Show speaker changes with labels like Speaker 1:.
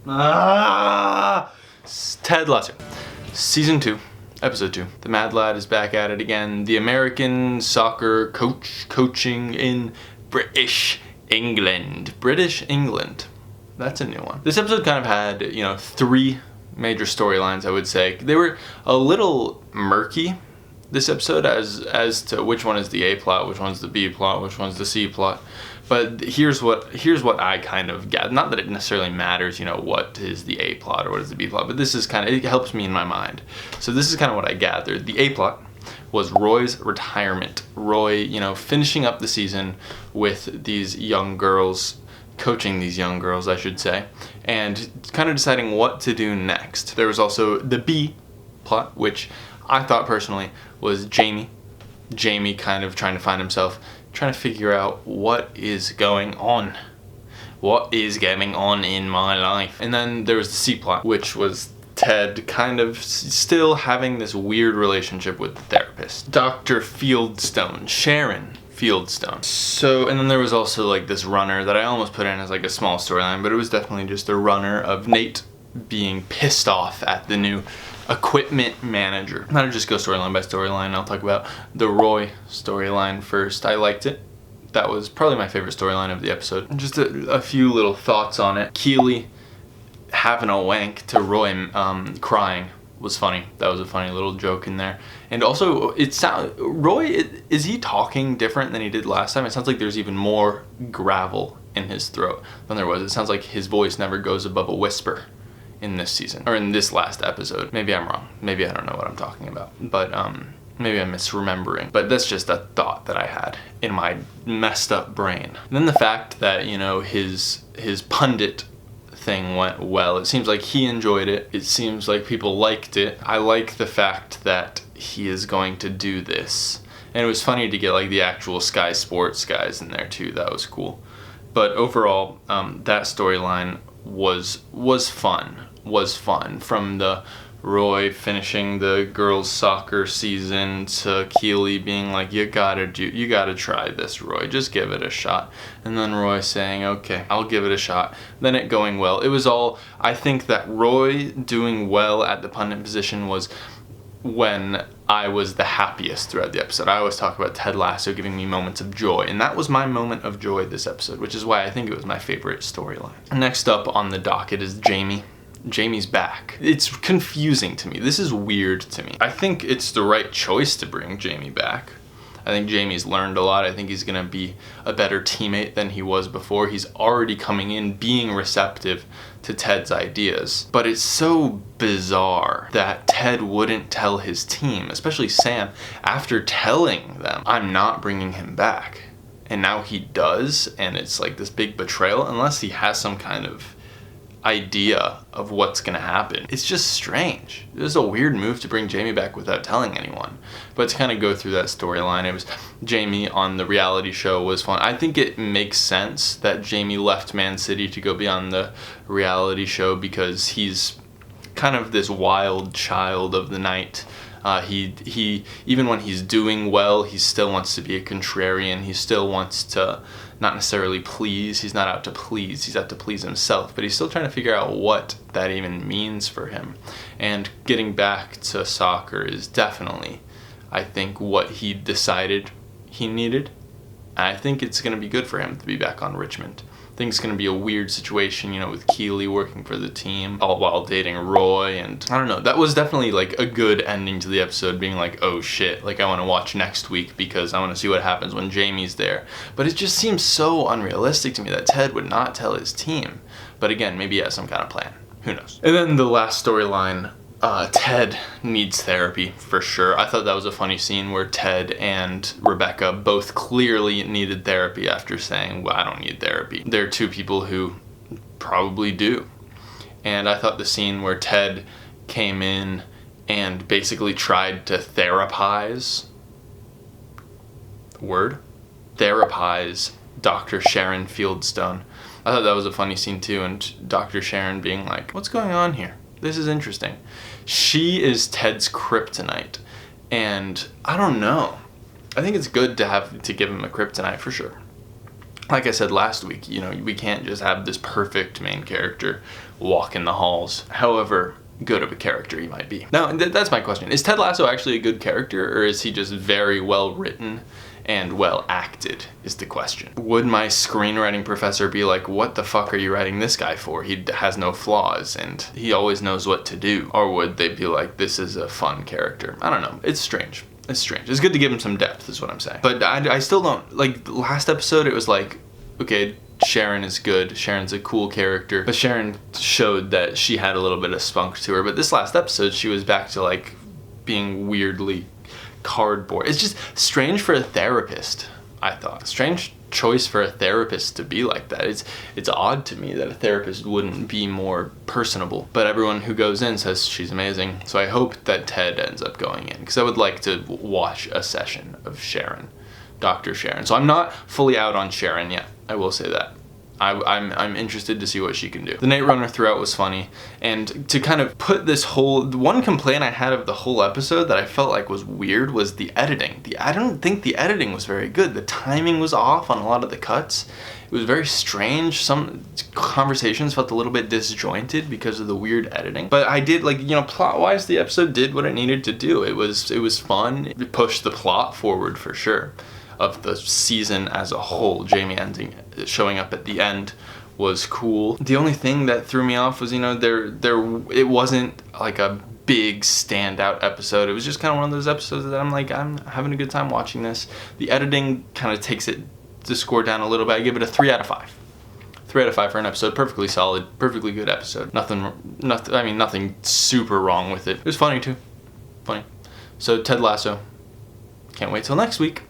Speaker 1: Ted Lasso. Season 2, Episode 2. The Mad Lad is back at it again. The American soccer coach coaching in British England. British England. That's a new one. This episode kind of had, 3 major storylines, I would say. They were a little murky, this episode, as to which one is the A plot, which one's the B plot, which one's the C plot. But here's what I kind of get. Not that it necessarily matters, what is the A plot or what is the B plot, but this is it helps me in my mind. So this is kind of what I gathered. The A plot was Roy's retirement. Roy, finishing up the season with these young girls, coaching these young girls, I should say, and kind of deciding what to do next. There was also the B plot, which I thought personally was Jamie. Jamie kind of trying to find himself, trying to figure out what is going on. What is going on in my life? And then there was the C plot, which was Ted kind of still having this weird relationship with the therapist. Dr. Fieldstone, Sharon Fieldstone. So, and then there was also this runner that I almost put in as a small storyline, but it was definitely just a runner of Nate being pissed off at the new equipment manager. Not just go storyline by storyline. I'll talk about the Roy storyline first. I liked it. That was probably my favorite storyline of the episode. Just a few little thoughts on it. Keely having a wank to Roy crying was funny. That was a funny little joke in there. And also, Roy, is he talking different than he did last time? It sounds like there's even more gravel in his throat than there was. It sounds like his voice never goes above a whisper in this season, or in this last episode. Maybe I'm wrong. Maybe I don't know what I'm talking about. But maybe I'm misremembering. But that's just a thought that I had in my messed up brain. And then the fact that, his pundit thing went well. It seems like he enjoyed it. It seems like people liked it. I like the fact that he is going to do this. And it was funny to get the actual Sky Sports guys in there too. That was cool. But overall, that storyline was fun. From the Roy finishing the girls' soccer season to Keely being you gotta try this, Roy, just give it a shot. And then Roy saying, okay, I'll give it a shot. Then it going well. It was all, I think that Roy doing well at the pundit position was when I was the happiest throughout the episode. I always talk about Ted Lasso giving me moments of joy, and that was my moment of joy this episode, which is why I think it was my favorite storyline. Next up on the docket is Jamie. Jamie's back. It's confusing to me. This is weird to me. I think it's the right choice to bring Jamie back. I think Jamie's learned a lot. I think he's going to be a better teammate than he was before. He's already coming in being receptive to Ted's ideas. But it's so bizarre that Ted wouldn't tell his team, especially Sam, after telling them, I'm not bringing him back. And now he does, and it's this big betrayal, unless he has some kind of idea of what's gonna happen. It's just strange. It was a weird move to bring Jamie back without telling anyone. But to kind of go through that storyline, it was Jamie on the reality show was fun. I think it makes sense that Jamie left Man City to go be on the reality show because he's kind of this wild child of the night. He even when he's doing well, he still wants to be a contrarian. He still wants to not necessarily please. He's not out to please. He's out to please himself. But he's still trying to figure out what that even means for him. And getting back to soccer is definitely, I think, what he decided he needed. I think it's going to be good for him to be back on Richmond. I think it's going to be a weird situation, with Keely working for the team, all while dating Roy, and I don't know. That was definitely a good ending to the episode, being oh shit, I want to watch next week because I want to see what happens when Jamie's there. But it just seems so unrealistic to me that Ted would not tell his team. But again, maybe he has some kind of plan. Who knows? And then the last storyline, Ted needs therapy for sure. I thought that was a funny scene where Ted and Rebecca both clearly needed therapy after saying, well, I don't need therapy. They're two people who probably do. And I thought the scene where Ted came in and basically tried to therapize Dr. Sharon Fieldstone. I thought that was a funny scene too, and Dr. Sharon being what's going on here? This is interesting. She is Ted's kryptonite, and I don't know. I think it's good to give him a kryptonite for sure. Like I said last week, we can't just have this perfect main character. walk in the halls, however good of a character he might be. Now, that's my question. Is Ted Lasso actually a good character, or is he just very well written and well acted, is the question. Would my screenwriting professor be like, what the fuck are you writing this guy for? He has no flaws and he always knows what to do. Or would they be like, this is a fun character? I don't know. It's strange. It's strange. It's good to give him some depth is what I'm saying. But I still don't, like, last episode it was like, okay, Sharon is good. Sharon's a cool character. But Sharon showed that she had a little bit of spunk to her. But this last episode, she was back to like being weirdly cardboard. It's just strange for a therapist, I thought. Strange choice for a therapist to be like that. It's odd to me that a therapist wouldn't be more personable. But everyone who goes in says she's amazing. So I hope that Ted ends up going in, because I would like to watch a session of Sharon, Dr. Sharon. So I'm not fully out on Sharon yet. I will say that. I'm interested to see what she can do. The Night Runner throughout was funny, and to kind of put this whole, one complaint I had of the whole episode that I felt like was weird was the editing. I don't think the editing was very good. The timing was off on a lot of the cuts. It was very strange. Some conversations felt a little bit disjointed because of the weird editing. But I did, like, you know, plot-wise, the episode did what it needed to do. It was fun. It pushed the plot forward for sure of the season as a whole. Jamie showing up at the end was cool. The only thing that threw me off was, you know, it wasn't like a big standout episode. It was just kind of one of those episodes that I'm like, I'm having a good time watching this. The editing kind of takes the score down a little bit. I give it a 3 out of 5. 3 out of 5 for an episode. Perfectly solid, perfectly good episode. Nothing super wrong with it. It was funny too. Funny. So Ted Lasso. Can't wait till next week.